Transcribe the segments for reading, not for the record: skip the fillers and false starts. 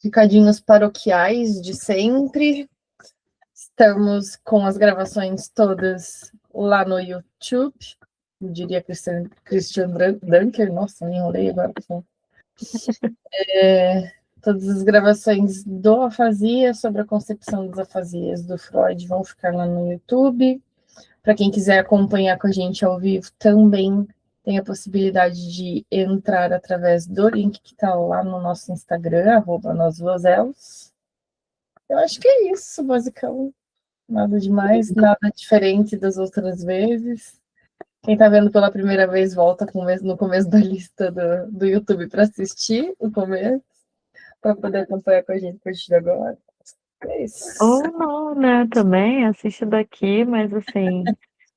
Recadinhos paroquiais de sempre. Estamos com as gravações todas lá no YouTube. Eu diria Christian Dunker. Nossa, me enrolei agora. Todas as gravações do Afasia, sobre a concepção das afasias do Freud, vão ficar lá no YouTube. Para quem quiser acompanhar com a gente ao vivo, também tem a possibilidade de entrar através do link que está lá no nosso Instagram, @nosvozelos. Eu acho que é isso, basicamente. Nada demais, nada diferente das outras vezes. Quem está vendo pela primeira vez, volta no começo da lista do YouTube para assistir o começo, para poder acompanhar com a gente a partir de agora. É isso. Ou não, né? Também assiste daqui, mas assim,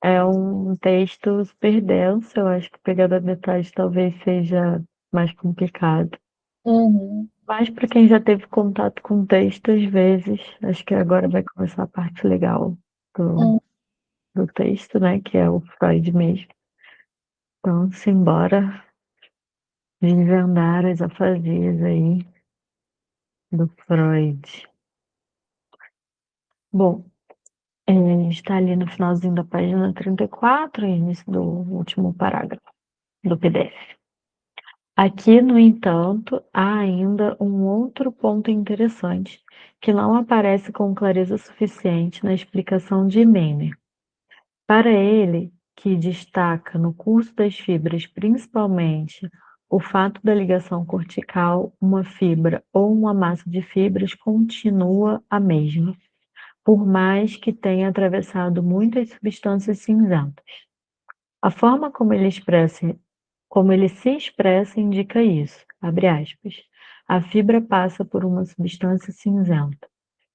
é um texto super denso. Eu acho que pegar da metade talvez seja mais complicado. Uhum. Mas para quem já teve contato com o texto, às vezes, acho que agora vai começar a parte legal do texto, né? Que é o Freud mesmo. Então, simbora desvendar as afasias aí do Freud. Bom, a gente está ali no finalzinho da página 34, início do último parágrafo do PDF. Aqui, no entanto, há ainda um outro ponto interessante, que não aparece com clareza suficiente na explicação de Mehner. Para ele, que destaca no curso das fibras principalmente o fato da ligação cortical, uma fibra ou uma massa de fibras continua a mesma, por mais que tenha atravessado muitas substâncias cinzentas. A forma como ele se expressa indica isso, abre aspas. A fibra passa por uma substância cinzenta.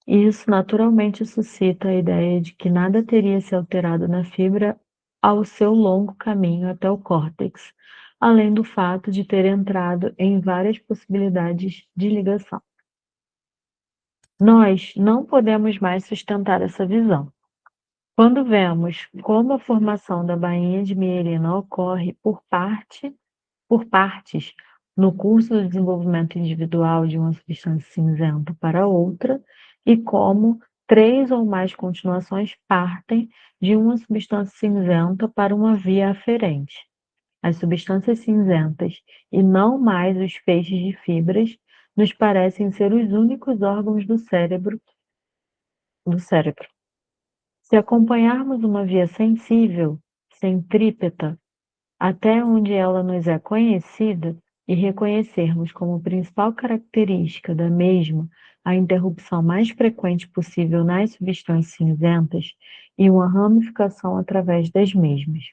Isso naturalmente suscita a ideia de que nada teria se alterado na fibra ao seu longo caminho até o córtex, além do fato de ter entrado em várias possibilidades de ligação. Nós não podemos mais sustentar essa visão. Quando vemos como a formação da bainha de mielina ocorre por partes no curso do desenvolvimento individual de uma substância cinzenta para outra, e como 3 ou mais continuações partem de uma substância cinzenta para uma via aferente. As substâncias cinzentas, e não mais os feixes de fibras, nos parecem ser os únicos órgãos do cérebro. Se acompanharmos uma via sensível, centrípeta, até onde ela nos é conhecida, e reconhecermos como principal característica da mesma a interrupção mais frequente possível nas substâncias cinzentas e uma ramificação através das mesmas.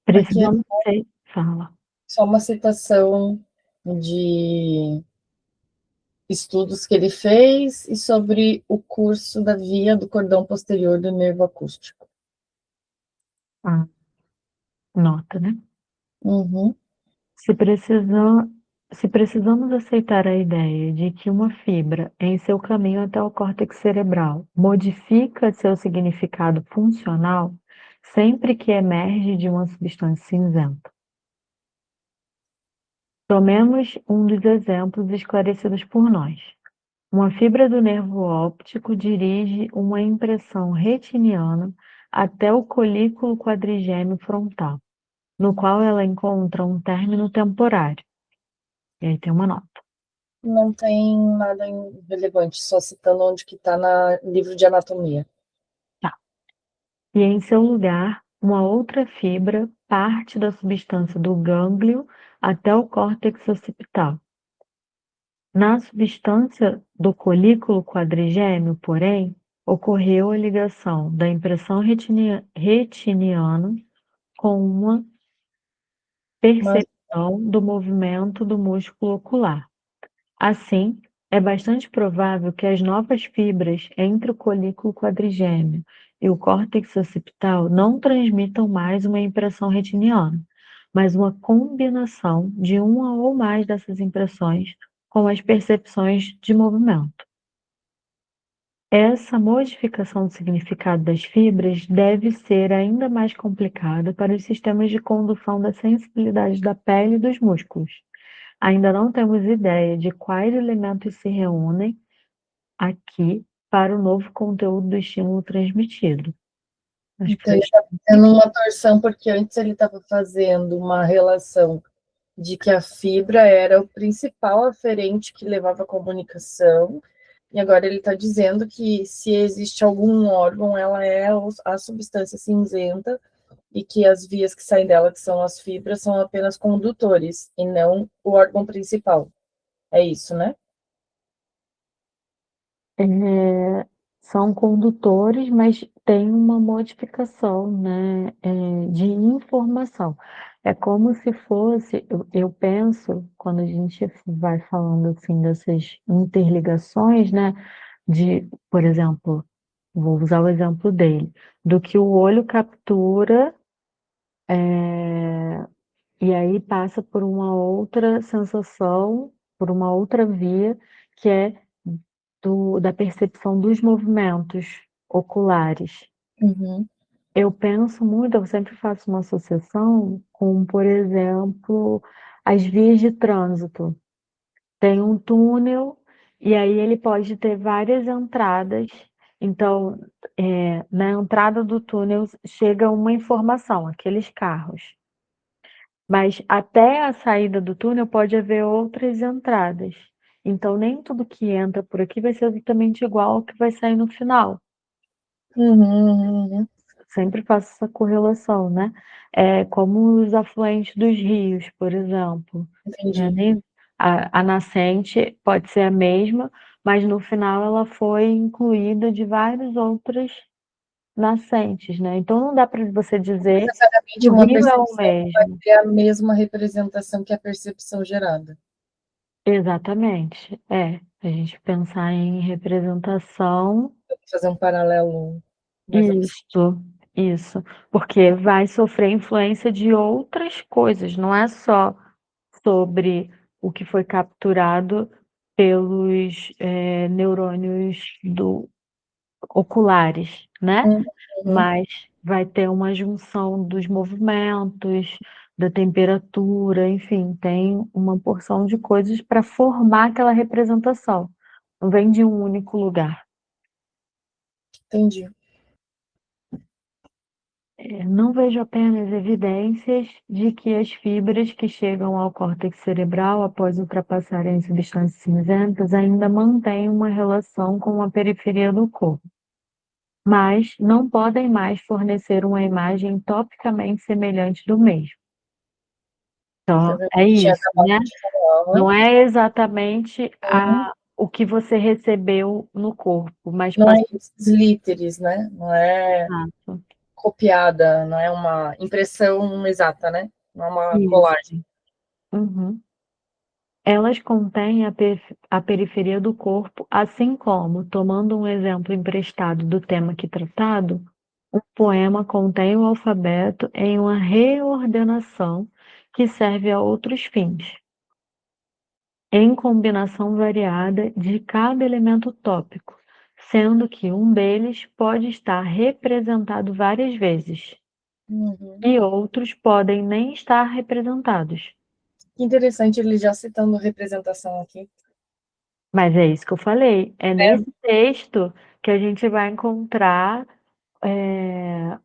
Aqui é Precisamos ser... Fala. só uma citação de estudos que ele fez e sobre o curso da via do cordão posterior do nervo acústico. Nota, né? Uhum. Se precisamos aceitar a ideia de que uma fibra, em seu caminho até o córtex cerebral, modifica seu significado funcional sempre que emerge de uma substância cinzenta. Tomemos um dos exemplos esclarecidos por nós. Uma fibra do nervo óptico dirige uma impressão retiniana até o colículo quadrigêmeo frontal, no qual ela encontra um término temporário. E aí tem uma nota. Não tem nada relevante, só citando onde que está no livro de anatomia. Tá. E em seu lugar, uma outra fibra parte da substância do gânglio até o córtex occipital. Na substância do colículo quadrigêmeo, porém, ocorreu a ligação da impressão retiniana com uma Mas percepção do movimento do músculo ocular. Assim, é bastante provável que as novas fibras entre o colículo quadrigêmeo e o córtex occipital não transmitam mais uma impressão retiniana, mas uma combinação de uma ou mais dessas impressões com as percepções de movimento. Essa modificação do significado das fibras deve ser ainda mais complicada para os sistemas de condução da sensibilidade da pele e dos músculos. ainda não temos ideia de quais elementos se reúnem aqui para o novo conteúdo do estímulo transmitido. As Então, ele pessoas está fazendo uma torção, porque antes ele estava fazendo uma relação de que a fibra era o principal aferente que levava à comunicação, e agora ele está dizendo que se existe algum órgão, ela é a substância cinzenta, e que as vias que saem dela, que são as fibras, são apenas condutores, e não o órgão principal. É isso, né? é, são condutores, mas tem uma modificação, né, de informação. É como se fosse, eu penso, quando a gente vai falando assim dessas interligações, né, por exemplo, vou usar o exemplo dele, do que o olho captura, e aí passa por uma outra sensação, por uma outra via, que é da percepção dos movimentos oculares. Uhum. Eu penso muito, eu sempre faço uma associação com, por exemplo, as vias de trânsito. Tem um túnel e aí ele pode ter várias entradas. Então, na entrada do túnel chega uma informação, aqueles carros. Mas até a saída do túnel pode haver outras entradas. Então, nem tudo que entra por aqui vai ser exatamente igual ao que vai sair no final. Uhum, uhum. Sempre faço essa correlação, né? É como os afluentes dos rios, por exemplo. Né? Entendi. A nascente pode ser a mesma, mas no final ela foi incluída de várias outras nascentes, né? Então não dá para você dizer que Necessariamente o uma rio é o percepção vai mesmo. ter a mesma representação que a percepção gerada. Exatamente. A gente pensar em representação, Vou fazer um paralelo mais absurdo. isso, porque vai sofrer influência de outras coisas, não é só sobre o que foi capturado pelos neurônios oculares, né? Uhum. Mas vai ter uma junção dos movimentos, da temperatura, enfim, tem uma porção de coisas para formar aquela representação. Não vem de um único lugar. Entendi. Não vejo apenas evidências de que as fibras que chegam ao córtex cerebral após ultrapassarem as substâncias cinzentas ainda mantêm uma relação com a periferia do corpo, mas não podem mais fornecer uma imagem topicamente semelhante do mesmo. Então, Então, a é gente tinha isso, acabado né? de falar. Não é exatamente Uhum. o que você recebeu no corpo, mas Não é passou. slíteres, né? Não é copiada, não é uma impressão exata, né? Não é uma colagem. Isso. Uhum. Elas contêm a periferia do corpo, assim como, tomando um exemplo emprestado do tema aqui tratado, um poema contém o alfabeto em uma reordenação que serve a outros fins, em combinação variada de cada elemento tópico, sendo que um deles pode estar representado várias vezes, Uhum. e outros podem nem estar representados. Que interessante ele já citando representação aqui. Mas é isso que eu falei. É É. nesse texto que a gente vai encontrar, é,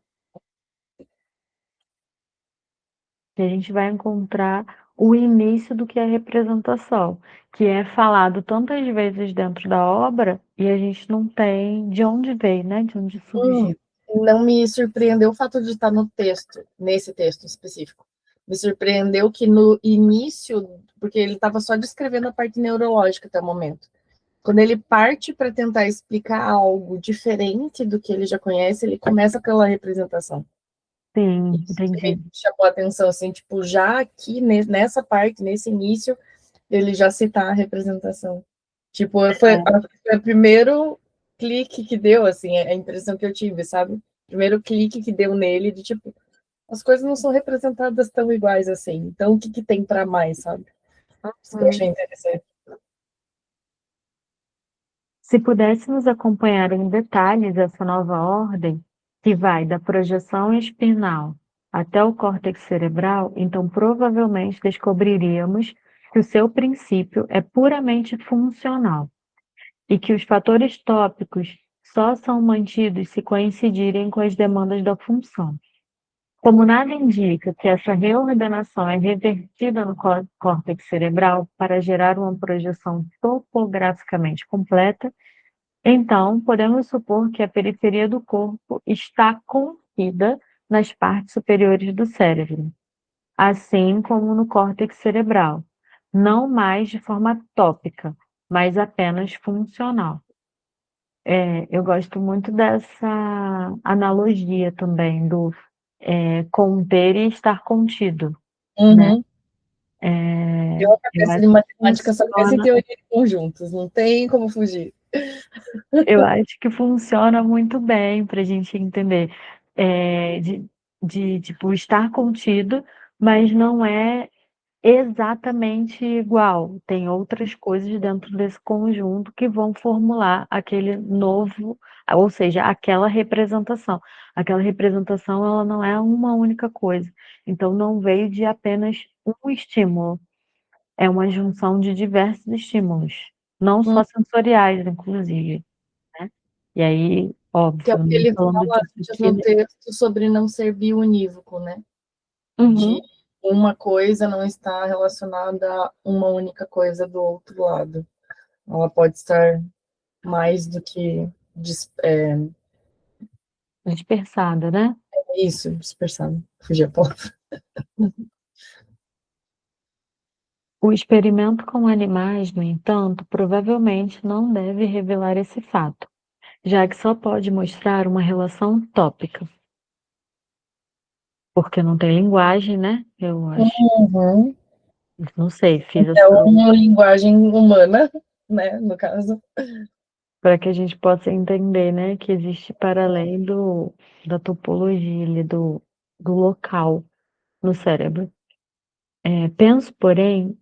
que a gente vai encontrar o início do que é representação, que é falado tantas vezes dentro da obra e a gente não tem de onde veio, né? De onde Hum, surgiu. não me surpreendeu o fato de estar no texto, nesse texto específico. Me surpreendeu que no início, porque ele estava só descrevendo a parte neurológica até o momento. Quando ele parte para tentar explicar algo diferente do que ele já conhece, ele começa pela representação. Sim, Isso que entendi. me chamou a atenção, assim, tipo, já aqui nessa parte, nesse início, ele já citar a representação. Tipo, foi o primeiro clique que deu, assim, a impressão que eu tive, sabe? Primeiro clique que deu nele de tipo, as coisas não são representadas tão iguais assim. Então, o que que tem para mais, sabe? Isso que eu achei Hum. interessante. Se pudéssemos acompanhar em detalhes essa nova ordem, que vai da projeção espinal até o córtex cerebral, então provavelmente descobriríamos que o seu princípio é puramente funcional e que os fatores tópicos só são mantidos se coincidirem com as demandas da função. Como nada indica que essa reordenação é revertida no córtex cerebral para gerar uma projeção topograficamente completa, então podemos supor que a periferia do corpo está contida nas partes superiores do cérebro, assim como no córtex cerebral, não mais de forma tópica, mas apenas funcional. Eu gosto muito dessa analogia também do conter e estar contido, né? Uhum. Eu, a Eu cabeça de acho que matemática, só pensa em funciona, teoria de conjuntos, não tem como fugir. eu acho que funciona muito bem para a gente entender tipo, estar contido, mas não é exatamente igual. Tem outras coisas dentro desse conjunto que vão formular aquele novo, ou seja, aquela representação. Aquela representação, ela não é uma única coisa. Então, não veio de apenas um estímulo. É uma junção de diversos estímulos, não Hum, só sensoriais, inclusive, né? E aí, que é o óbvio, que não ele falando fala disso antes aqui, no né? texto sobre não ser biunívoco, né? De Uhum. uma coisa não estar relacionada a uma única coisa do outro lado. Ela pode estar mais do que Dispersada, né? isso, dispersada. Fugi a palavra. O experimento com animais, no entanto, provavelmente não deve revelar esse fato, já que só pode mostrar uma relação tópica, porque não tem linguagem, né? Eu acho. Uhum. Não sei, fiz É essa uma linguagem humana, né? No caso. para que a gente possa entender, né, que existe para além da topologia ali, do local no cérebro. Penso, porém,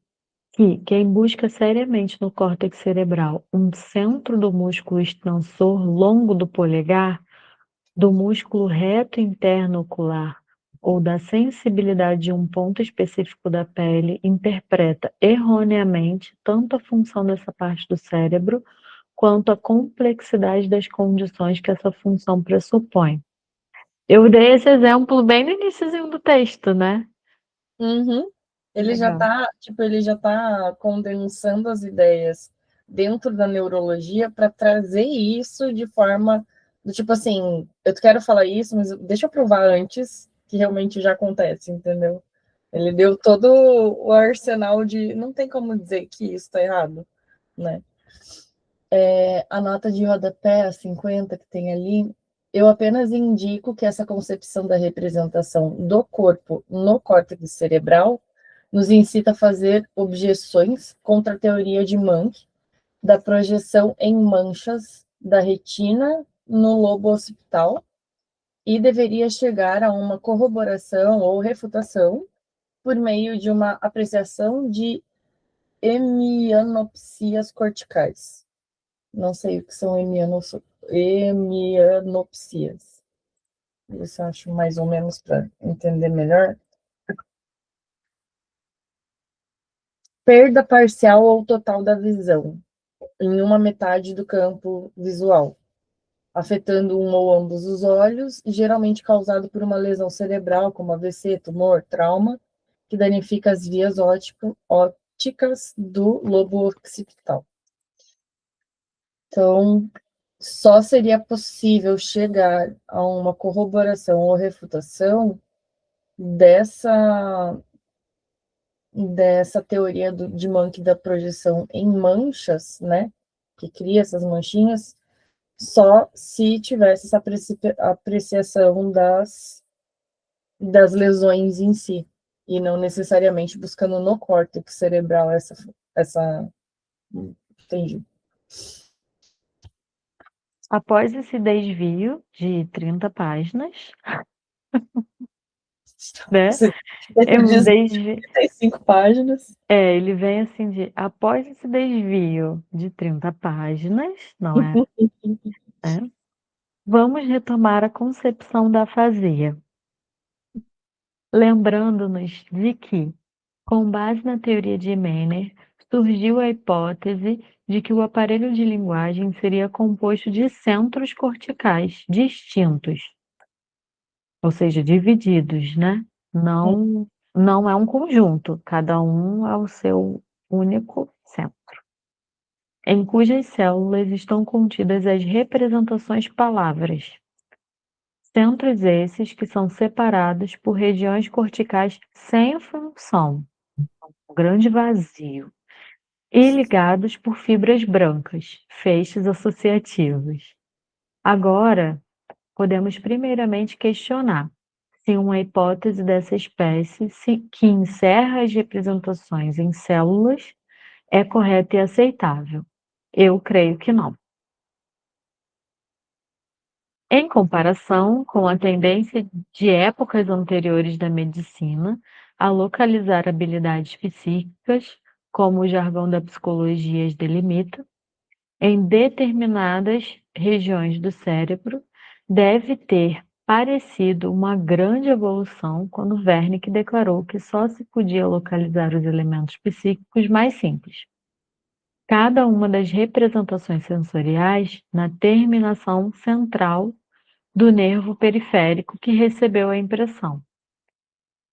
que quem busca seriamente no córtex cerebral um centro do músculo extensor longo do polegar, do músculo reto interno ocular ou da sensibilidade de um ponto específico da pele, interpreta erroneamente tanto a função dessa parte do cérebro quanto a complexidade das condições que essa função pressupõe. Eu dei esse exemplo bem no iníciozinho do texto, né? Uhum. Ele já Legal. está, tipo, ele já tá condensando as ideias dentro da neurologia para trazer isso de forma do tipo assim, eu quero falar isso, mas deixa eu provar antes que realmente já acontece, entendeu? Ele deu todo o arsenal de não tem como dizer que isso está errado, né? A nota de rodapé, a 50 que tem ali, eu apenas indico que essa concepção da representação do corpo no córtex cerebral nos incita a fazer objeções contra a teoria de Muncke da projeção em manchas da retina no lobo occipital e deveria chegar a uma corroboração ou refutação por meio de uma apreciação de hemianopsias corticais. Não sei o que são hemianopsias. Isso eu acho mais ou menos para entender melhor. Perda parcial ou total da visão em uma metade do campo visual, afetando um ou ambos os olhos, geralmente causado por uma lesão cerebral, como AVC, tumor, trauma, que danifica as vias ópticas do lobo occipital. Então, só seria possível chegar a uma corroboração ou refutação dessa, dessa teoria de Muncke da projeção em manchas, né? Que cria essas manchinhas, só se tivesse essa apreciação das lesões em si, e não necessariamente buscando no córtex cerebral essa. Entendi. Após esse desvio de 30 páginas, né? É Esse um diz desvio, 35 páginas. ele vem assim após esse desvio de 30 páginas, não é, né? Vamos retomar a concepção da afasia, lembrando-nos de que Com base na teoria de Menner, surgiu a hipótese de que o aparelho de linguagem seria composto de centros corticais distintos, ou seja, divididos, né? Não, não é um conjunto, cada um é o seu único centro, em cujas células estão contidas as representações palavras. Centros esses que são separados por regiões corticais sem função, um grande vazio, e ligados por fibras brancas, feixes associativos. Agora, podemos primeiramente questionar se uma hipótese dessa espécie, que encerra as representações em células, é correta e aceitável. Eu creio que não. Em comparação com a tendência de épocas anteriores da medicina a localizar habilidades psíquicas, como o jargão da psicologia as delimita, em determinadas regiões do cérebro, deve ter parecido uma grande evolução quando Wernicke declarou que só se podia localizar os elementos psíquicos mais simples, cada uma das representações sensoriais na terminação central do nervo periférico que recebeu a impressão.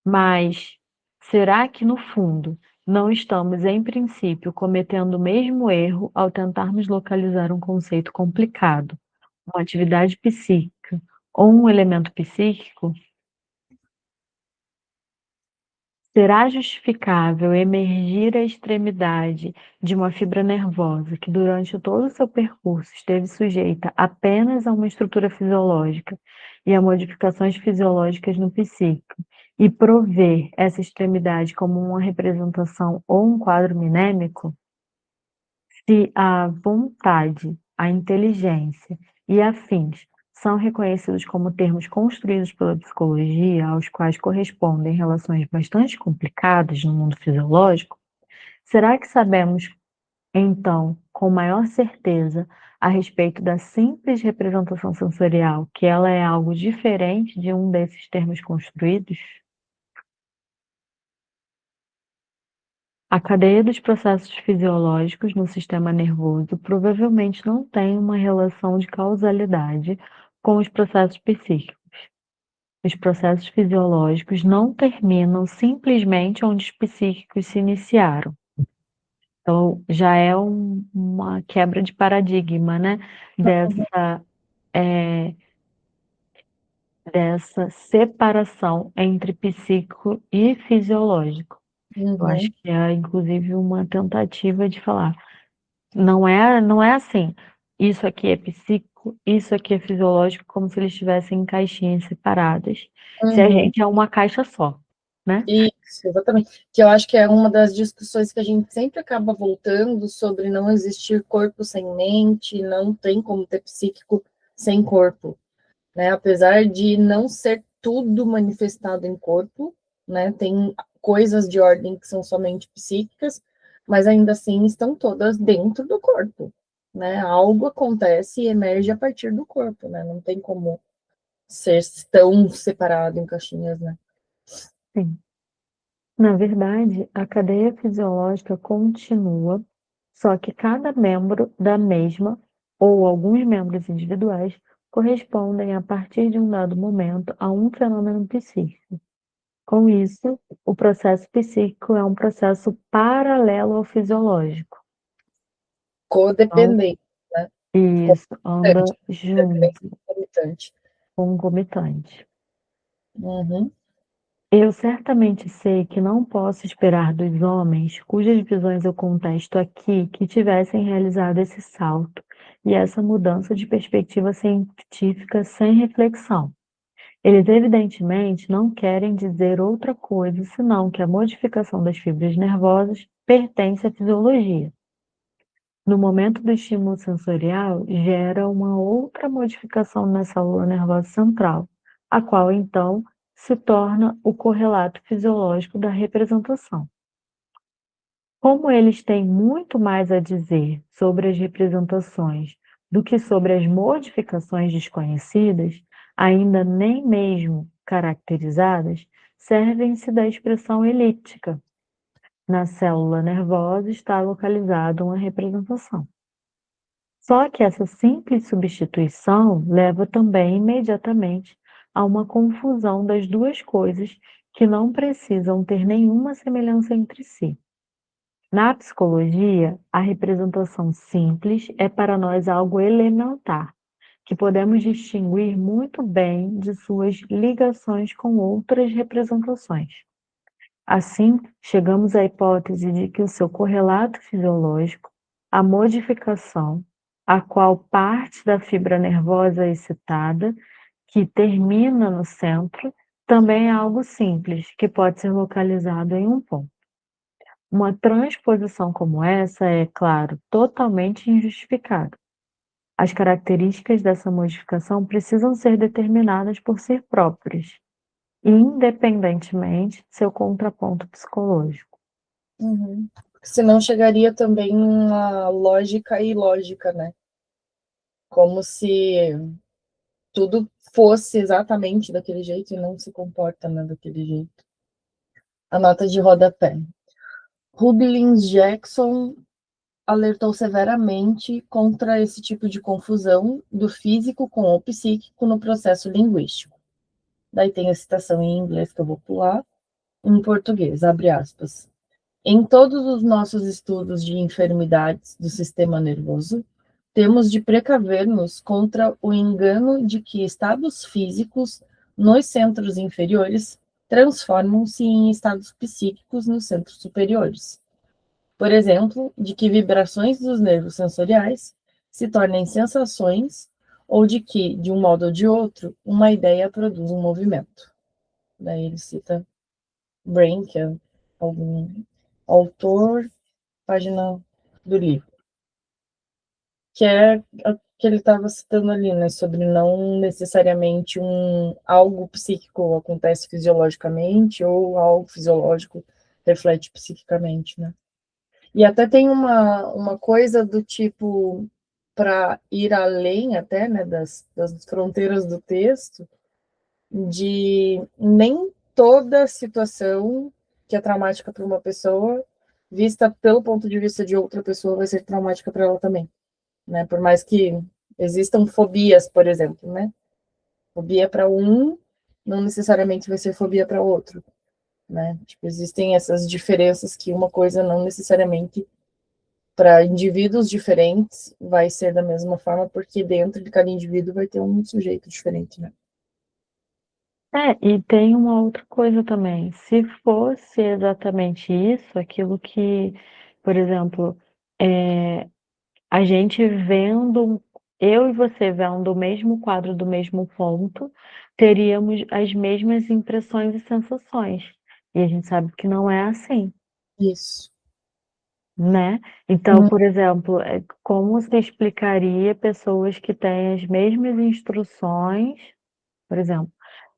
Mas será que, no fundo, não estamos, em princípio, cometendo o mesmo erro ao tentarmos localizar um conceito complicado, uma atividade psíquica ou um elemento psíquico? Será justificável emergir a extremidade de uma fibra nervosa que, durante todo o seu percurso, esteve sujeita apenas a uma estrutura fisiológica e a modificações fisiológicas no psíquico, e prover essa extremidade como uma representação ou um quadro minêmico? Se a vontade, a inteligência e afins são reconhecidos como termos construídos pela psicologia, aos quais correspondem relações bastante complicadas no mundo fisiológico, será que sabemos, então, com maior certeza, a respeito da simples representação sensorial, que ela é algo diferente de um desses termos construídos? A cadeia dos processos fisiológicos no sistema nervoso provavelmente não tem uma relação de causalidade com os processos psíquicos. Os processos fisiológicos não terminam simplesmente onde os psíquicos se iniciaram. Então, já é uma quebra de paradigma, né? Dessa, é, dessa separação entre psíquico e fisiológico. Eu acho Uhum. que é, inclusive, uma tentativa de falar. Não é assim. Isso aqui é psíquico, isso aqui é fisiológico, como se eles estivessem em caixinhas separadas. Se a Uhum. gente é uma caixa só, né? Isso, exatamente. Que eu acho que é uma das discussões que a gente sempre acaba voltando sobre não existir corpo sem mente, não tem como ter psíquico sem corpo, né? Apesar de não ser tudo manifestado em corpo, né? Tem coisas de ordem que são somente psíquicas, mas ainda assim estão todas dentro do corpo, né? Algo acontece e emerge a partir do corpo, né? Não tem como ser tão separado em caixinhas, né? Sim. Na verdade, a cadeia fisiológica continua, só que cada membro da mesma, ou alguns membros individuais, correspondem, a partir de um dado momento, a um fenômeno psíquico. Com isso, o processo psíquico é um processo paralelo ao fisiológico. Então, Codependente, né? isso anda Concomitante, junto, dependência concomitante. concomitante. Uhum. Eu certamente sei que não posso esperar dos homens, cujas visões eu contesto aqui, que tivessem realizado esse salto e essa mudança de perspectiva científica sem reflexão. Eles evidentemente não querem dizer outra coisa senão que a modificação das fibras nervosas pertence à fisiologia. No momento do estímulo sensorial, gera uma outra modificação na célula nervosa central, a qual então se torna o correlato fisiológico da representação. Como eles têm muito mais a dizer sobre as representações do que sobre as modificações desconhecidas, ainda nem mesmo caracterizadas, servem-se da expressão elíptica, na célula nervosa está localizada uma representação. Só que essa simples substituição leva também imediatamente a uma confusão das duas coisas que não precisam ter nenhuma semelhança entre si. Na psicologia, a representação simples é para nós algo elementar, que podemos distinguir muito bem de suas ligações com outras representações. Assim, chegamos à hipótese de que o seu correlato fisiológico, a modificação, a qual parte da fibra nervosa é excitada, que termina no centro, também é algo simples, que pode ser localizado em um ponto. Uma transposição como essa é, claro, totalmente injustificada. As características dessa modificação precisam ser determinadas por si próprias, independentemente de seu contraponto psicológico. Uhum. Senão chegaria também uma lógica ilógica, né? Como se tudo fosse exatamente daquele jeito e não se comporta, né, daquele jeito. A nota de rodapé. Rubelins Jackson alertou severamente contra esse tipo de confusão do físico com o psíquico no processo linguístico. Daí tem a citação em inglês que eu vou pular, em português, abre aspas. Em todos os nossos estudos de enfermidades do sistema nervoso, temos de precaver-nos contra o engano de que estados físicos nos centros inferiores transformam-se em estados psíquicos nos centros superiores. Por exemplo, de que vibrações dos nervos sensoriais se tornem sensações ou de que, de um modo ou de outro, uma ideia produz um movimento. Daí ele cita Brain, que é algum autor, página do livro, que é a que ele estava citando ali, né, sobre não necessariamente algo psíquico acontece fisiologicamente ou algo fisiológico reflete psiquicamente, né? E até tem uma coisa do tipo, para ir além até, né, das fronteiras do texto, de nem toda situação que é traumática para uma pessoa, vista pelo ponto de vista de outra pessoa, vai ser traumática para ela também, né? Por mais que existam fobias, por exemplo, né? Fobia para um não necessariamente vai ser fobia para outro, né? Tipo, existem essas diferenças que uma coisa não necessariamente para indivíduos diferentes vai ser da mesma forma, porque dentro de cada indivíduo vai ter um sujeito diferente, né? E tem uma outra coisa também. Se fosse exatamente isso, aquilo que, por exemplo, a gente vendo, eu e você vendo o mesmo quadro do mesmo ponto, teríamos as mesmas impressões e sensações. E a gente sabe que não é assim, Isso. né? Então, por exemplo, como você explicaria pessoas que têm as mesmas instruções, por exemplo,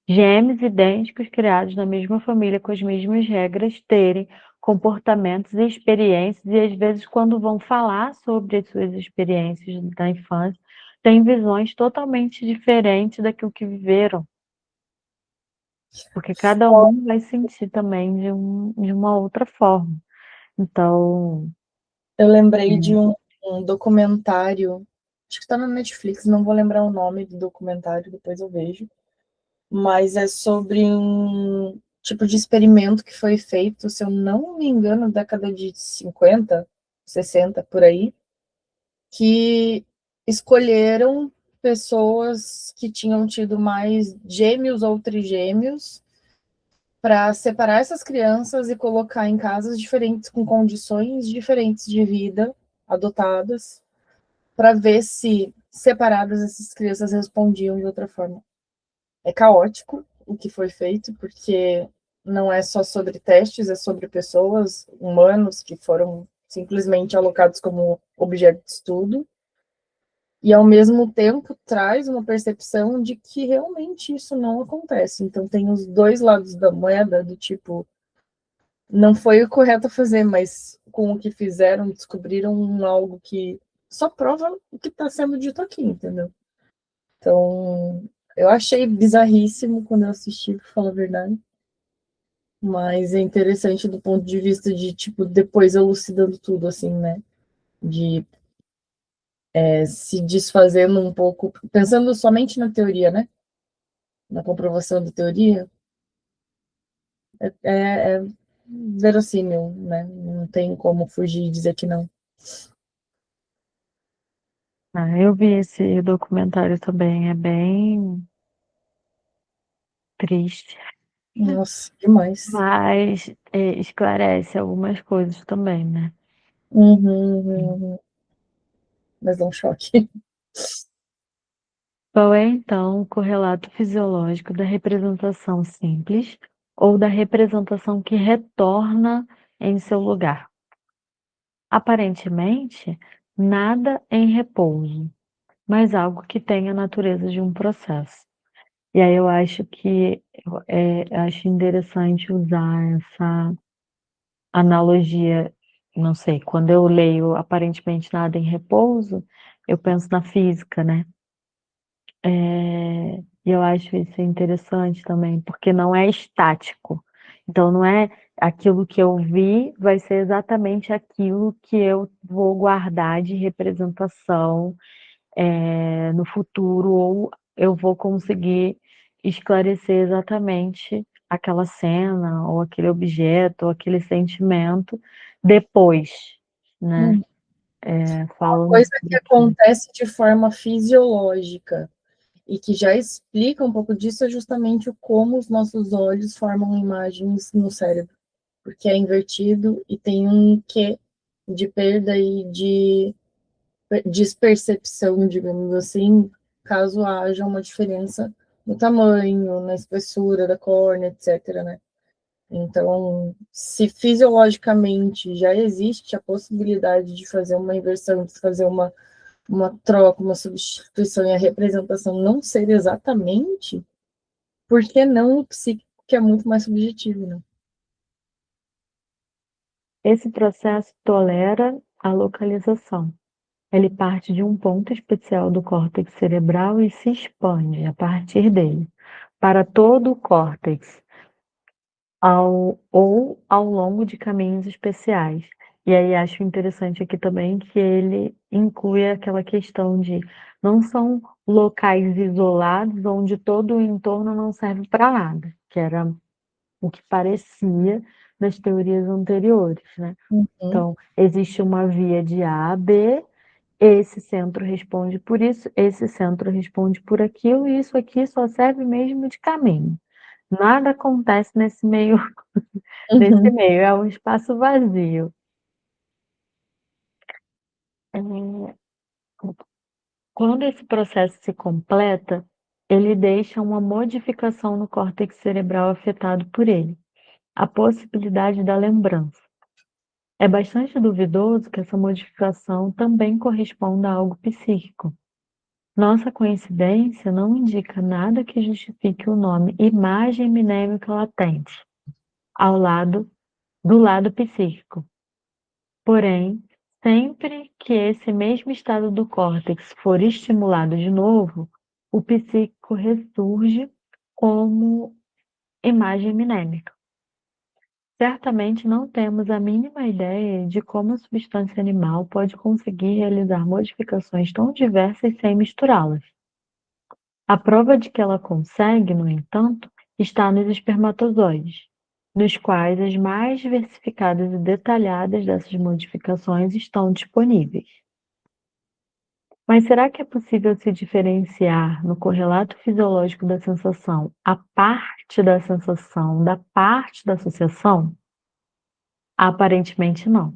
gêmeos idênticos criados na mesma família com as mesmas regras terem comportamentos e experiências e às vezes quando vão falar sobre as suas experiências da infância, têm visões totalmente diferentes daquilo que viveram, porque cada um vai sentir também de uma outra forma. Então, Eu lembrei de um documentário, acho que está na Netflix, não vou lembrar o nome do documentário, depois eu vejo, mas é sobre um tipo de experimento que foi feito, se eu não me engano, na década de 50, 60, por aí, que escolheram pessoas que tinham tido mais gêmeos ou trigêmeos para separar essas crianças e colocar em casas diferentes, com condições diferentes de vida, adotadas, para ver se separadas essas crianças respondiam de outra forma. É caótico o que foi feito, porque não é só sobre testes, é sobre pessoas, humanos, que foram simplesmente alocados como objeto de estudo, e ao mesmo tempo traz uma percepção de que realmente isso não acontece. Então tem os dois lados da moeda, do tipo, não foi o correto a fazer, mas com o que fizeram, descobriram algo que só prova o que está sendo dito aqui, entendeu? Então, eu achei bizarríssimo quando eu assisti, pra falar a verdade. Mas é interessante do ponto de vista de, tipo, depois elucidando tudo, assim, né? De se desfazendo um pouco, pensando somente na teoria, né? Na comprovação da teoria, é verossímil, né? Não tem como fugir e dizer que não. Eu vi esse documentário também, é bem triste, Nossa, demais. mas esclarece algumas coisas também, né? Uhum, uhum. Mas é um choque. Qual é, então, o correlato fisiológico da representação simples ou da representação que retorna em seu lugar? Aparentemente, nada em repouso, mas algo que tem a natureza de um processo. E aí eu acho que acho interessante usar essa analogia, não sei, quando eu leio aparentemente nada em repouso, eu penso na física, né? E eu acho isso interessante também, porque não é estático. Então, não é aquilo que eu vi vai ser exatamente aquilo que eu vou guardar de representação, no futuro, ou eu vou conseguir esclarecer exatamente aquela cena, ou aquele objeto, ou aquele sentimento depois, né? Uma Falando coisa que daqui. acontece de forma fisiológica e que já explica um pouco disso é justamente o como os nossos olhos formam imagens no cérebro, porque é invertido e tem um quê de perda e de despercepção, digamos assim, caso haja uma diferença no tamanho, na espessura da córnea, etc, né? Então, se fisiologicamente já existe a possibilidade de fazer uma inversão, de fazer uma troca, uma substituição e a representação não ser exatamente, por que não o psíquico, que é muito mais subjetivo, né? Esse processo tolera a localização. Ele parte de um ponto especial do córtex cerebral e se expande a partir dele para todo o córtex, ao longo de caminhos especiais. E aí acho interessante aqui também que ele inclui aquela questão de não são locais isolados onde todo o entorno não serve para nada, que era o que parecia nas teorias anteriores, né? Uhum, Então, existe uma via de A a B, esse centro responde por isso, esse centro responde por aquilo, e isso aqui só serve mesmo de caminho. Nada acontece nesse meio, nesse uhum, meio, é um espaço vazio. É, Quando esse processo se completa, ele deixa uma modificação no córtex cerebral afetado por ele, a possibilidade da lembrança. É bastante duvidoso que essa modificação também corresponda a algo psíquico. Nossa coincidência não indica nada que justifique o nome imagem mnêmica latente do lado psíquico. Porém, sempre que esse mesmo estado do córtex for estimulado de novo, o psíquico ressurge como imagem mnêmica. Certamente não temos a mínima ideia de como a substância animal pode conseguir realizar modificações tão diversas sem misturá-las. A prova de que ela consegue, no entanto, está nos espermatozoides, nos quais as mais diversificadas e detalhadas dessas modificações estão disponíveis. Mas será que é possível se diferenciar no correlato fisiológico da sensação a parte da sensação da parte da associação? Aparentemente não.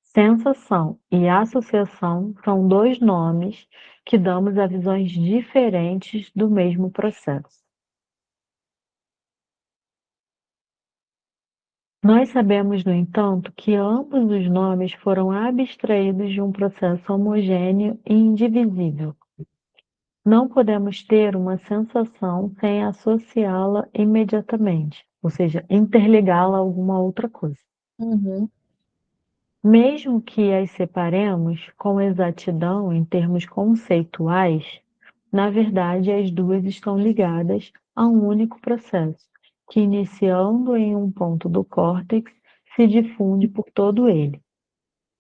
Sensação e associação são dois nomes que damos a visões diferentes do mesmo processo. Nós sabemos, no entanto, que ambos os nomes foram abstraídos de um processo homogêneo e indivisível. Não podemos ter uma sensação sem associá-la imediatamente, ou seja, interligá-la a alguma outra coisa. uhum, Mesmo que as separemos com exatidão em termos conceituais, na verdade as duas estão ligadas a um único processo que, iniciando em um ponto do córtex, se difunde por todo ele.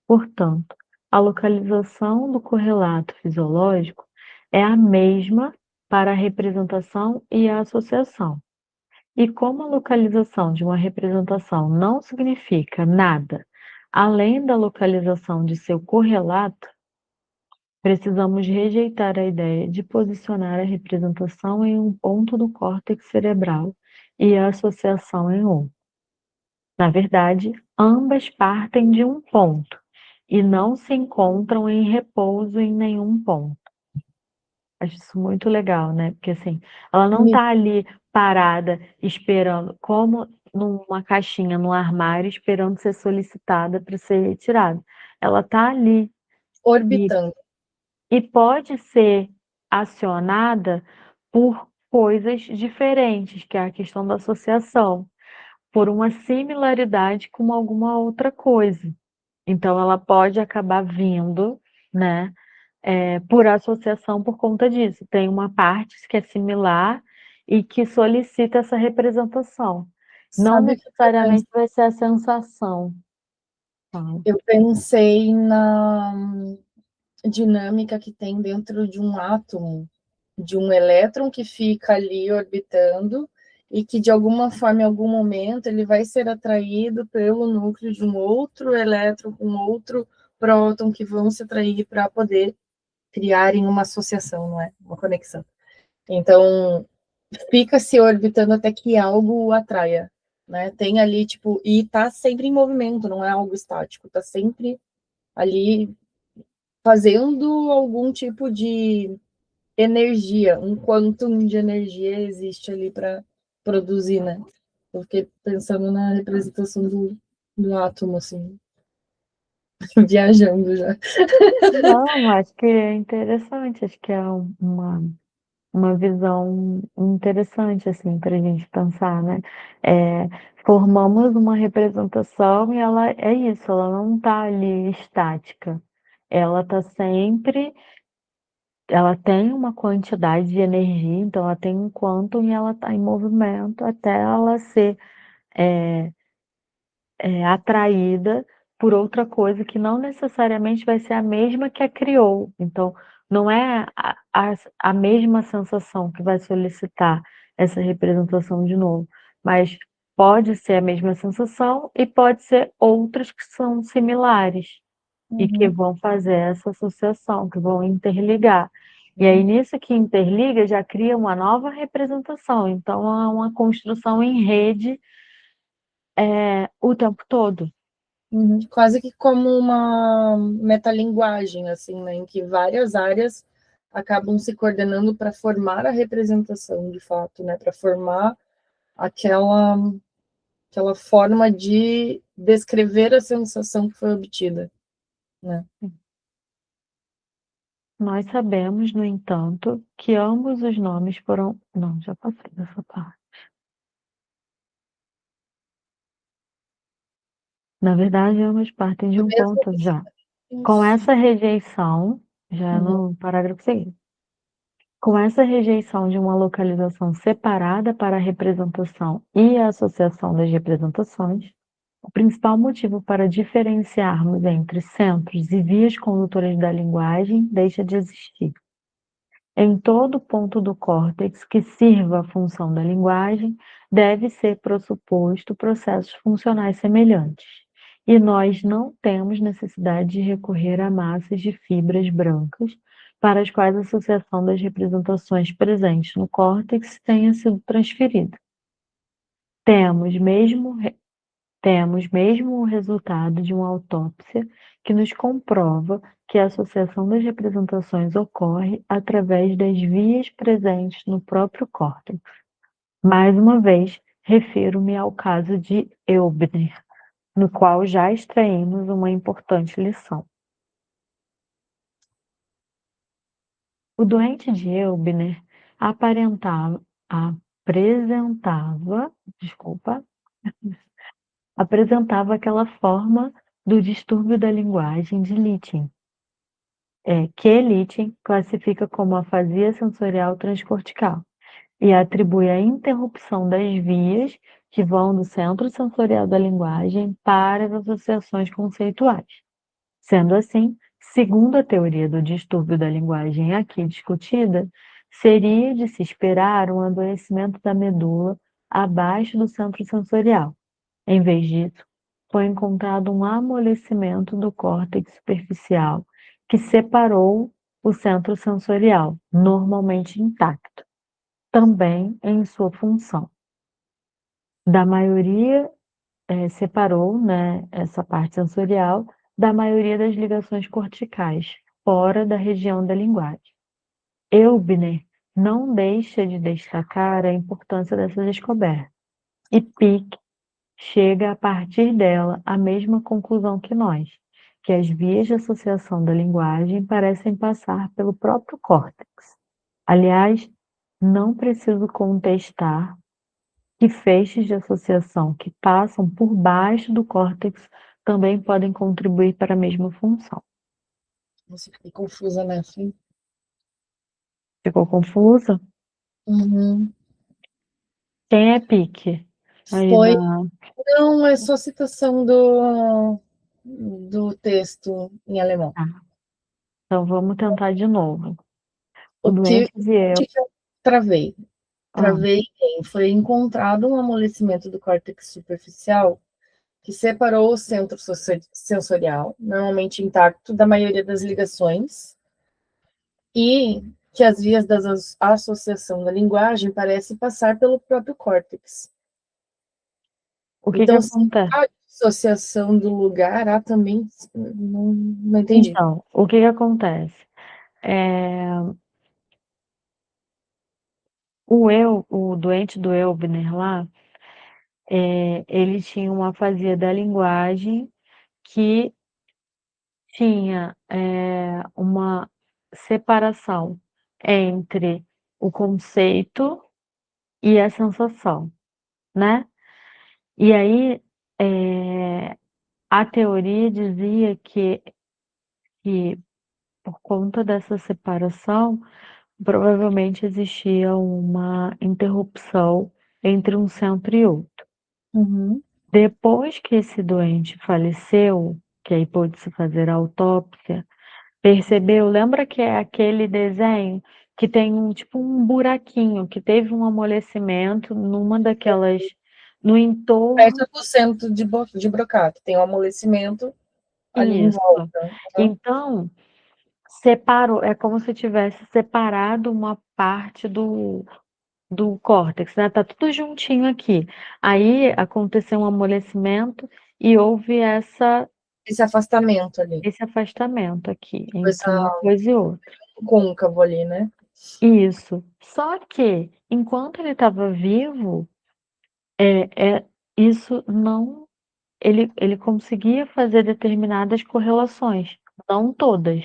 Portanto, a localização do correlato fisiológico é a mesma para a representação e a associação. E como a localização de uma representação não significa nada além da localização de seu correlato, precisamos rejeitar a ideia de posicionar a representação em um ponto do córtex cerebral e a associação em outro. Na verdade, ambas partem de um ponto e não se encontram em repouso em nenhum ponto. Acho isso muito legal, né? Porque assim, ela não Me está ali parada esperando, como numa caixinha, no armário, esperando ser solicitada para ser retirada. Ela está ali e, orbitando. e pode ser acionada por coisas diferentes, que é a questão da associação, por uma similaridade com alguma outra coisa. Então, ela pode acabar vindo, né, por associação por conta disso. Tem uma parte que é similar e que solicita essa representação. Não Sabe o que eu necessariamente pensei? vai ser a sensação. Tá? Eu pensei na dinâmica que tem dentro de um átomo, de um elétron que fica ali orbitando e que de alguma forma, em algum momento, ele vai ser atraído pelo núcleo de um outro elétron com outro próton que vão se atrair para poder criarem uma associação, não é? Uma conexão. Então, fica se orbitando até que algo o atraia, né? Tem ali, tipo, e tá sempre em movimento, não é algo estático, tá sempre ali fazendo algum tipo de energia, um quantum de energia existe ali para produzir, né? Eu fiquei pensando na representação do átomo, assim, viajando já. Não, acho que é interessante, acho que é uma visão interessante, assim, para a gente pensar, né? É, formamos uma representação e ela é isso, ela não está ali estática. Ela está sempre, ela tem uma quantidade de energia, então ela tem um quantum e ela está em movimento até ela ser atraída por outra coisa que não necessariamente vai ser a mesma que a criou. Então, não é a mesma sensação que vai solicitar essa representação de novo, mas pode ser a mesma sensação e pode ser outras que são similares e que Uhum, vão fazer essa associação, que vão interligar. E aí, nisso que interliga, já cria uma nova representação. Então, é uma construção em rede o tempo todo. uhum. Quase que como uma metalinguagem, assim, né? Em que várias áreas acabam se coordenando para formar a representação, de fato, né? Para formar aquela, aquela forma de descrever a sensação que foi obtida, né? Nós sabemos, no entanto, que ambos os nomes foram. Não, já passei dessa parte. Na verdade, ambos partem de um Mesmo ponto que já. Com isso. essa rejeição, já Uhum, no parágrafo seguinte, com essa rejeição de uma localização separada para a representação e a associação das representações, o principal motivo para diferenciarmos entre centros e vias condutoras da linguagem deixa de existir. Em todo ponto do córtex que sirva a função da linguagem, deve ser pressuposto processos funcionais semelhantes. E nós não temos necessidade de recorrer a massas de fibras brancas para as quais a associação das representações presentes no córtex tenha sido transferida. Temos mesmo temos mesmo o resultado de uma autópsia que nos comprova que a associação das representações ocorre através das vias presentes no próprio córtex. Mais uma vez, refiro-me ao caso de Eubner, no qual já extraímos uma importante lição. O doente de Eubner apresentava, desculpa, apresentava aquela forma do distúrbio da linguagem de Littin, que Littin classifica como afasia sensorial transcortical, e atribui a interrupção das vias que vão do centro sensorial da linguagem para as associações conceituais. Sendo assim, segundo a teoria do distúrbio da linguagem aqui discutida, seria de se esperar um adoecimento da medula abaixo do centro sensorial. Em vez disso, foi encontrado um amolecimento do córtex superficial que separou o centro sensorial, normalmente intacto, também em sua função. Da maioria, separou, né, essa parte sensorial da maioria das ligações corticais, fora da região da linguagem. Eubner não deixa de destacar a importância dessa descoberta, e Pick chega a partir dela à mesma conclusão que nós, que as vias de associação da linguagem parecem passar pelo próprio córtex. Aliás, não preciso contestar que feixes de associação que passam por baixo do córtex também podem contribuir para a mesma função. Nossa, fiquei confusa nessa, hein? Ficou confusa? Uhum. Quem é Pique? Aí Foi. na... Não, é só citação do texto em alemão. Ah, então vamos tentar de novo. O O que, doente eu. que eu travei? Ah, Travei em foi encontrado um amolecimento do córtex superficial que separou o centro sensorial, normalmente intacto, da maioria das ligações, e que as vias da associação da linguagem parecem passar pelo próprio córtex. o que que Então, se acontece? há dissociação do lugar, há também. Não entendi. Então, o que que acontece? É, o doente do Elbner lá, ele tinha uma afasia da linguagem que tinha uma separação entre o conceito e a sensação, né? E aí, a teoria dizia que por conta dessa separação, provavelmente existia uma interrupção entre um centro e outro. Uhum. Depois que esse doente faleceu, que aí pôde-se fazer a autópsia, percebeu? Lembra que é aquele desenho que tem tipo um buraquinho, que teve um amolecimento numa daquelas, no entorno. Perto do centro de Broca, tem um amolecimento ali em Isso. volta. Uhum. Então, separou, é como se tivesse separado uma parte do córtex, né? Tá tudo juntinho aqui. Aí aconteceu um amolecimento e houve Esse afastamento ali, esse afastamento aqui entre essa uma coisa e outra. côncavo ali, né? Isso. Só que, enquanto ele estava vivo, isso não. Ele conseguia fazer determinadas correlações, não todas.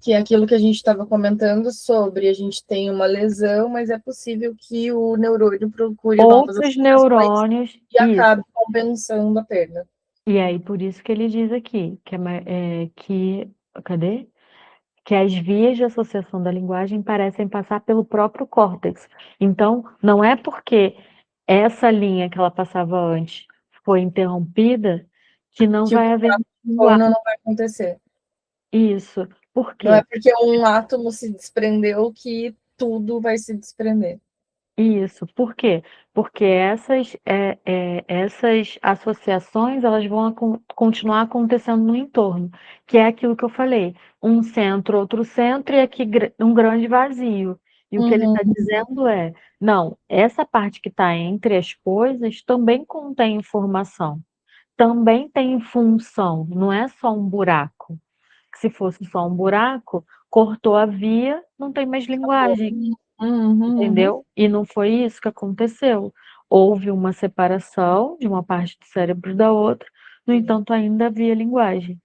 Que é aquilo que a gente estava comentando sobre a gente tem uma lesão, mas é possível que o neurônio procure novas Outros associações neurônios, e isso. acabe compensando a perda. E aí, por isso que ele diz aqui, cadê? Que as vias de associação da linguagem parecem passar pelo próprio córtex. Então, não é porque essa linha que ela passava antes foi interrompida que não Que o vai haver linguagem. retorno não vai acontecer. Isso. Por Não é quê? porque um átomo se desprendeu que tudo vai se desprender. Isso. Por quê? Porque essas associações elas vão continuar acontecendo no entorno, que é aquilo que eu falei, um centro, outro centro e aqui um grande vazio. E o que ele Uhum, está dizendo é, não, essa parte que está entre as coisas também contém informação, também tem função, não é só um buraco. Se fosse só um buraco, cortou a via, não tem mais linguagem. uhum. Entendeu? E não foi isso que aconteceu. Houve uma separação de uma parte do cérebro da outra, no entanto, ainda havia linguagem.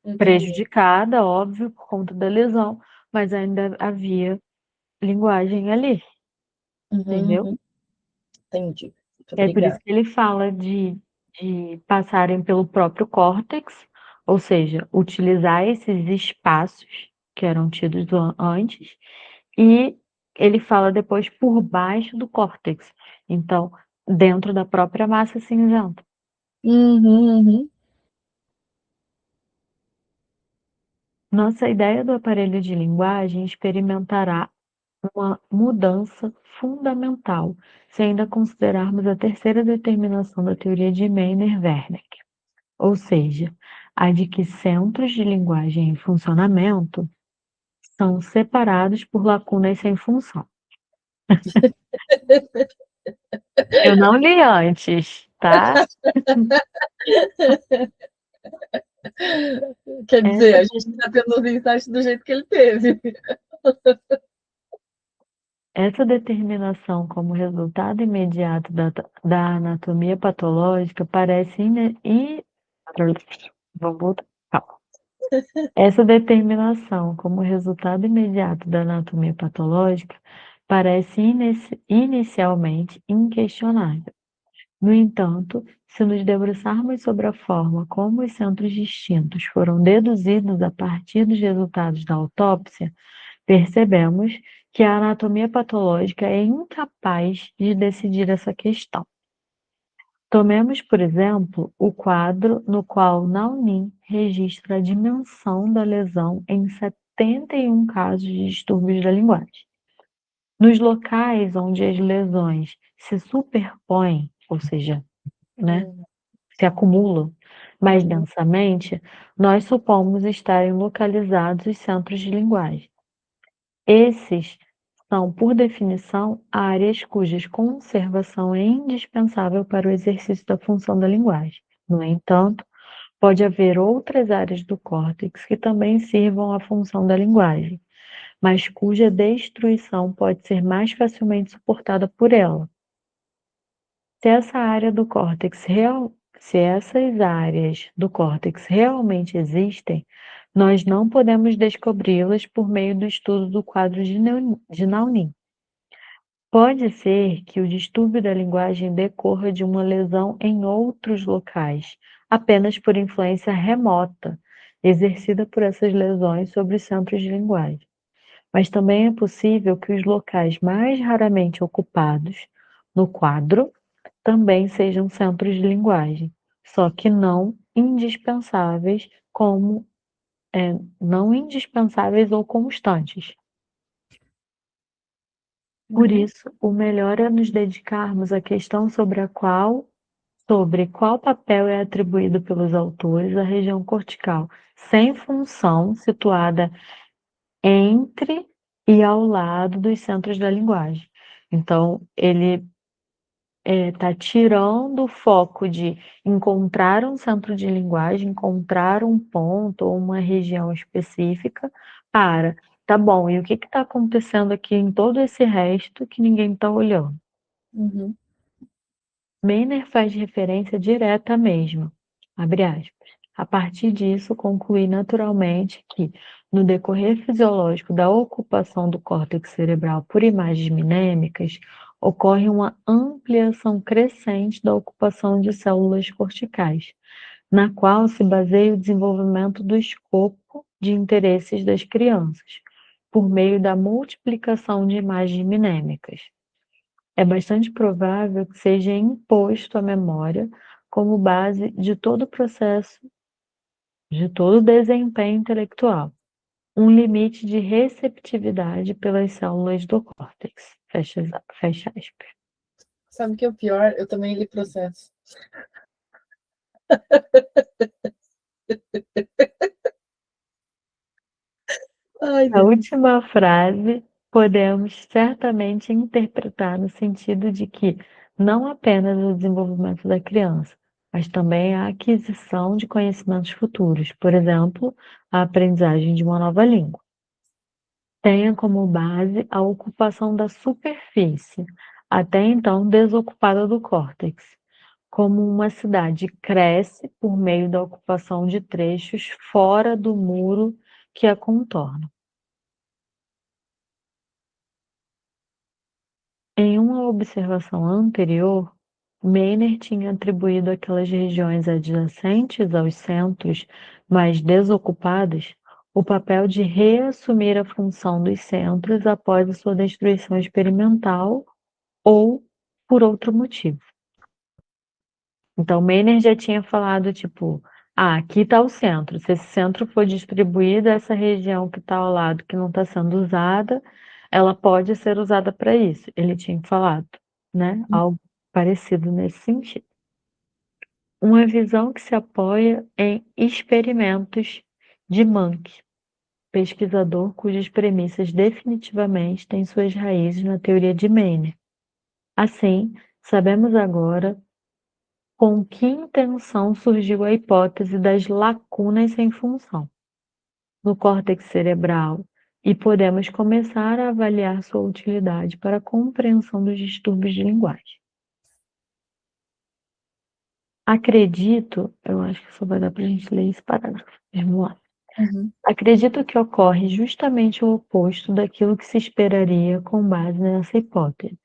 Entendi. Prejudicada, óbvio, por conta da lesão, mas ainda havia linguagem ali, Uhum, entendeu? uhum. Entendi. Muito É por isso obrigada. que ele fala de passarem pelo próprio córtex, ou seja, utilizar esses espaços que eram tidos antes, e ele fala depois por baixo do córtex, então dentro da própria massa cinzenta. Uhum. Nossa ideia do aparelho de linguagem experimentará uma mudança fundamental, se ainda considerarmos a terceira determinação da teoria de Meiner-Wernicke, ou seja, a de que centros de linguagem em funcionamento são separados por lacunas sem função. Eu não li antes, tá? Quer dizer, Essa, a gente está tendo os insights do jeito que ele teve. essa determinação como resultado imediato da anatomia patológica parece Vamos voltar. Calma. Essa determinação como resultado imediato da anatomia patológica parece inicialmente inquestionável. No entanto, se nos debruçarmos sobre a forma como os centros distintos foram deduzidos a partir dos resultados da autópsia, percebemos que a anatomia patológica é incapaz de decidir essa questão. Tomemos, por exemplo, o quadro no qual Naunyn registra a dimensão da lesão em 71 casos de distúrbios da linguagem. Nos locais onde as lesões se superpõem, ou seja, né, se acumulam mais densamente, nós supomos estarem localizados os centros de linguagem. Esses são, por definição, áreas cuja conservação é indispensável para o exercício da função da linguagem. No entanto, pode haver outras áreas do córtex que também sirvam à função da linguagem, mas cuja destruição pode ser mais facilmente suportada por ela. Se essas áreas do córtex realmente existem, nós não podemos descobri-las por meio do estudo do quadro de Naunyn. Pode ser que o distúrbio da linguagem decorra de uma lesão em outros locais, apenas por influência remota exercida por essas lesões sobre os centros de linguagem. Mas também é possível que os locais mais raramente ocupados no quadro também sejam centros de linguagem, só que não indispensáveis ou constantes. Por isso, o melhor é nos dedicarmos à questão sobre qual papel é atribuído pelos autores à região cortical sem função situada entre e ao lado dos centros da linguagem. Então, ele está tirando o foco de encontrar um centro de linguagem, encontrar um ponto ou uma região específica para, tá bom, e o que está acontecendo aqui em todo esse resto que ninguém está olhando? Uhum. Meiner faz referência direta à mesma, abre aspas. A partir disso, conclui naturalmente que, no decorrer fisiológico da ocupação do córtex cerebral por imagens minêmicas, ocorre uma ampliação crescente da ocupação de células corticais, na qual se baseia o desenvolvimento do escopo de interesses das crianças, por meio da multiplicação de imagens minêmicas. É bastante provável que seja imposto à memória como base de todo o processo, de todo o desempenho intelectual, um limite de receptividade pelas células do córtex. Fecha aspas. Sabe o que é o pior? Eu também li processo. Ai, A Deus. última frase podemos certamente interpretar no sentido de que não apenas o desenvolvimento da criança, mas também a aquisição de conhecimentos futuros, por exemplo, a aprendizagem de uma nova língua. Tenha como base a ocupação da superfície, até então desocupada do córtex, como uma cidade cresce por meio da ocupação de trechos fora do muro que a contorna. Em uma observação anterior, Meiner tinha atribuído aquelas regiões adjacentes aos centros mais desocupadas o papel de reassumir a função dos centros após a sua destruição experimental ou por outro motivo. Então, Meiner já tinha falado, tipo, aqui está o centro. Se esse centro for distribuído, essa região que está ao lado, que não está sendo usada, ela pode ser usada para isso. Ele tinha falado, né? Algo parecido nesse sentido. Uma visão que se apoia em experimentos de Munkh, pesquisador cujas premissas definitivamente têm suas raízes na teoria de Meiner. Assim, sabemos agora com que intenção surgiu a hipótese das lacunas sem função no córtex cerebral e podemos começar a avaliar sua utilidade para a compreensão dos distúrbios de linguagem. Acredito, eu acho que só vai dar para a gente ler esse parágrafo. Vamos lá. Acredito que ocorre justamente o oposto daquilo que se esperaria com base nessa hipótese.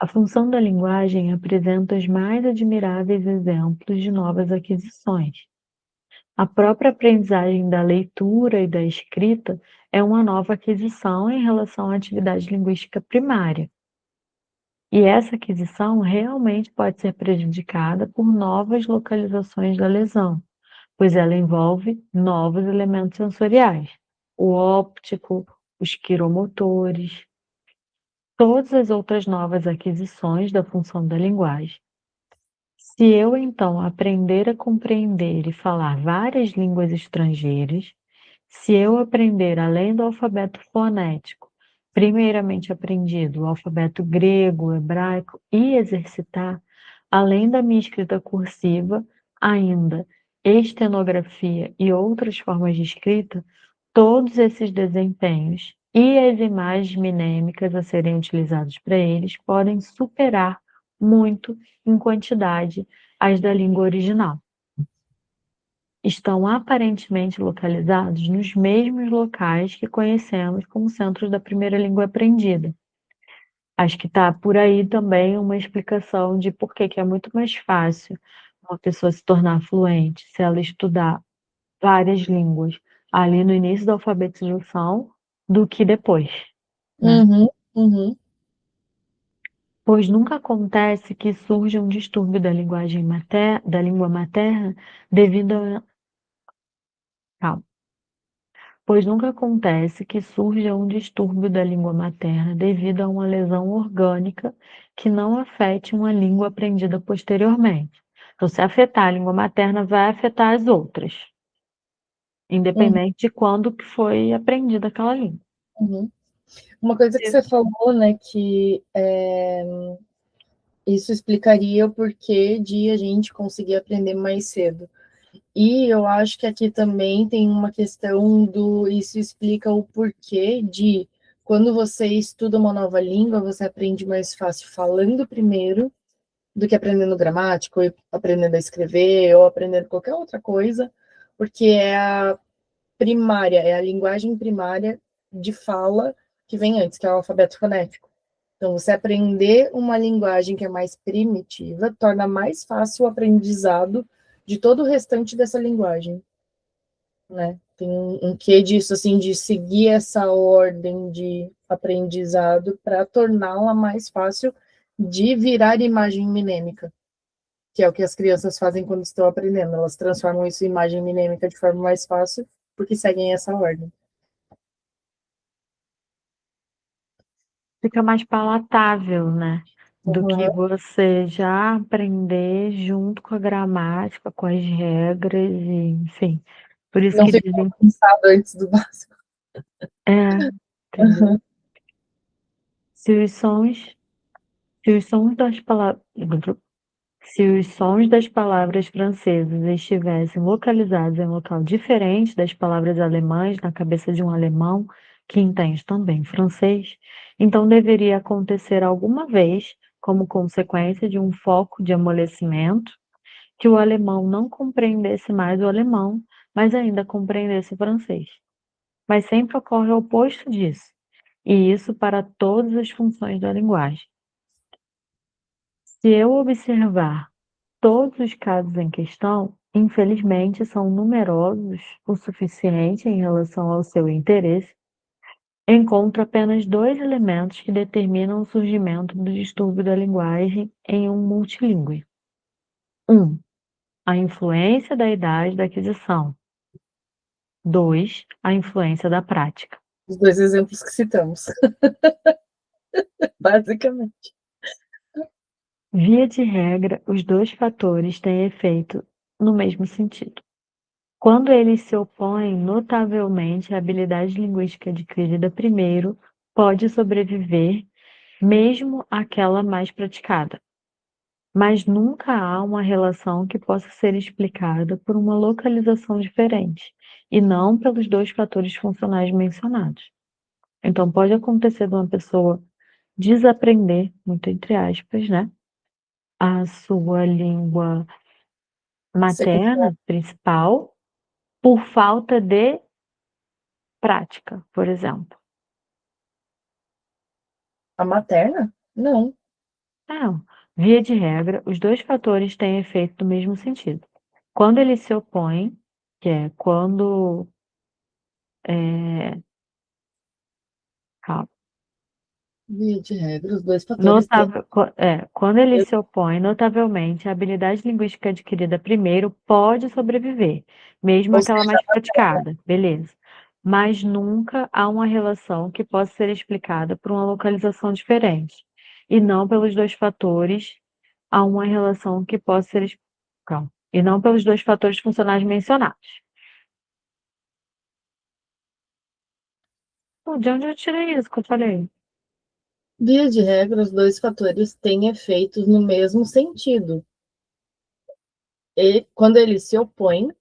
A função da linguagem apresenta os mais admiráveis exemplos de novas aquisições. A própria aprendizagem da leitura e da escrita é uma nova aquisição em relação à atividade linguística primária. E essa aquisição realmente pode ser prejudicada por novas localizações da lesão, pois ela envolve novos elementos sensoriais, o óptico, os quiromotores, todas as outras novas aquisições da função da linguagem. Se eu, então, aprender a compreender e falar várias línguas estrangeiras, se eu aprender, além do alfabeto fonético, primeiramente aprendido o alfabeto grego, hebraico e exercitar, além da minha escrita cursiva, ainda estenografia e outras formas de escrita, todos esses desempenhos e as imagens minêmicas a serem utilizadas para eles podem superar muito em quantidade as da língua original. Estão aparentemente localizados nos mesmos locais que conhecemos como centros da primeira língua aprendida. Acho que está por aí também uma explicação de por que é muito mais fácil uma pessoa se tornar fluente se ela estudar várias línguas ali no início da alfabetização do que depois, né? Pois nunca acontece que surja um distúrbio da linguagem da língua materna devido a... Calma. Pois nunca acontece que surja um distúrbio da língua materna devido a uma lesão orgânica que não afete uma língua aprendida posteriormente. Então, se afetar a língua materna, vai afetar as outras, independente de quando que foi aprendida aquela língua. Uma coisa que você falou, né, que isso explicaria o porquê de a gente conseguir aprender mais cedo. E eu acho que aqui também tem uma questão do... Isso explica o porquê de, quando você estuda uma nova língua, você aprende mais fácil falando primeiro do que aprendendo gramática, ou aprendendo a escrever, ou aprendendo qualquer outra coisa, porque é a primária, é a linguagem primária de fala que vem antes, que é o alfabeto fonético. Então, você aprender uma linguagem que é mais primitiva torna mais fácil o aprendizado de todo o restante dessa linguagem, né? Tem um quê disso, assim, de seguir essa ordem de aprendizado para torná-la mais fácil de virar imagem minêmica, que é o que as crianças fazem quando estão aprendendo. Elas transformam isso em imagem minêmica de forma mais fácil, porque seguem essa ordem. Fica mais palatável, né? Do que você já aprender junto com a gramática, com as regras, e, enfim. Por isso Não que fica dizem. cansado antes do básico. Entendeu? Se os sons, se os sons das palavras, se os sons das palavras francesas estivessem localizados em um local diferente das palavras alemãs na cabeça de um alemão que entende também francês, então deveria acontecer alguma vez, como consequência de um foco de amolecimento, que o alemão não compreendesse mais o alemão, mas ainda compreendesse o francês. Mas sempre ocorre o oposto disso, e isso para todas as funções da linguagem. Se eu observar todos os casos em questão, infelizmente, são numerosos o suficiente em relação ao seu interesse, encontro apenas 2 elementos que determinam o surgimento do distúrbio da linguagem em um multilíngue. 1. A influência da idade da aquisição. 2. A influência da prática. Os 2 exemplos que citamos. Basicamente. Via de regra, os 2 fatores têm efeito no mesmo sentido. Quando eles se opõem notavelmente, a habilidade linguística adquirida primeiro pode sobreviver, mesmo aquela mais praticada. Mas nunca há uma relação que possa ser explicada por uma localização diferente, e não pelos 2 fatores funcionais mencionados. Então, pode acontecer de uma pessoa desaprender, muito entre aspas, né, a sua língua materna principal por falta de prática, por exemplo. A materna? Não. Não. Via de regra, os 2 fatores têm efeito no mesmo sentido. Quando eles se opõem, que é quando calma. Via de regra, os 2 fatores têm. Quando ele se opõe, notavelmente, a habilidade linguística adquirida primeiro pode sobreviver, mesmo Ou aquela seja, mais praticada, beleza. Mas nunca há uma relação que possa ser explicada por uma localização diferente. E não pelos 2 fatores, há uma relação que possa ser. Calma. E não pelos 2 fatores funcionais mencionados. Pô, de onde eu tirei isso que eu falei? via de regra, os 2 fatores têm efeitos no mesmo sentido. E quando eles se opõem,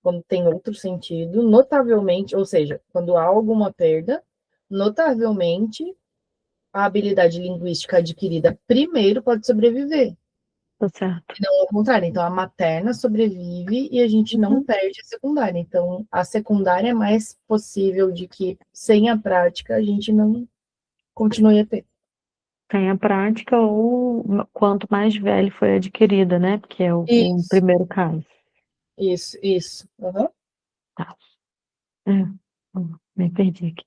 quando tem outro sentido, notavelmente, ou seja, quando há alguma perda, notavelmente a habilidade linguística adquirida primeiro pode sobreviver. Tá certo. E não ao contrário. Então, a materna sobrevive e a gente não Uhum. perde a secundária. Então, a secundária é mais possível de que, sem a prática, a gente não continue a ter. Tem a prática ou quanto mais velho foi adquirida, né? Porque é o Isso, primeiro caso. isso, isso. Uhum. Tá. É, me perdi aqui.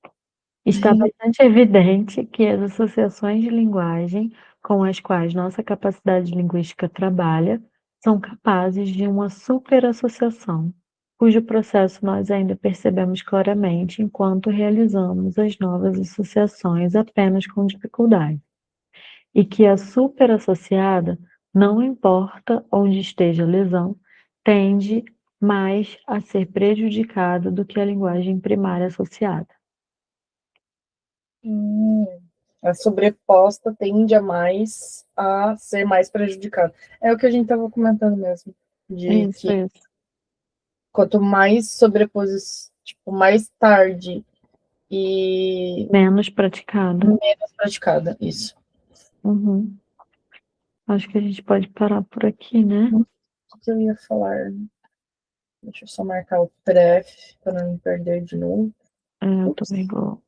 Está bastante evidente que as associações de linguagem com as quais nossa capacidade linguística trabalha são capazes de uma superassociação, cujo processo nós ainda percebemos claramente enquanto realizamos as novas associações apenas com dificuldade. E que a superassociada, não importa onde esteja a lesão, tende mais a ser prejudicada do que a linguagem primária associada. A sobreposta tende a ser mais prejudicada. É o que a gente estava comentando mesmo, de Isso, que isso. quanto mais sobreposição, tipo, mais tarde e Menos praticada. menos praticada, isso. Uhum. Acho que a gente pode parar por aqui, né? O que eu ia falar? Deixa eu só marcar o pref para não me perder de novo. Eu Ups, também vou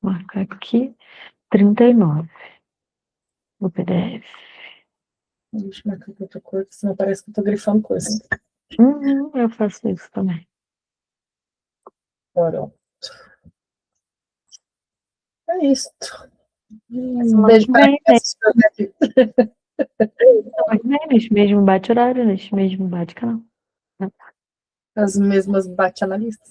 marcar aqui. 39 do PDF. deixa eu marcar com outra cor, senão parece que eu tô grifando coisa. Uhum, eu faço isso também. Ora, é isso. Um Semana beijo que para vem, quem assistiu até aqui. semana que vem, neste mesmo bate-horário, neste mesmo bate-canal. As mesmas bate-analistas.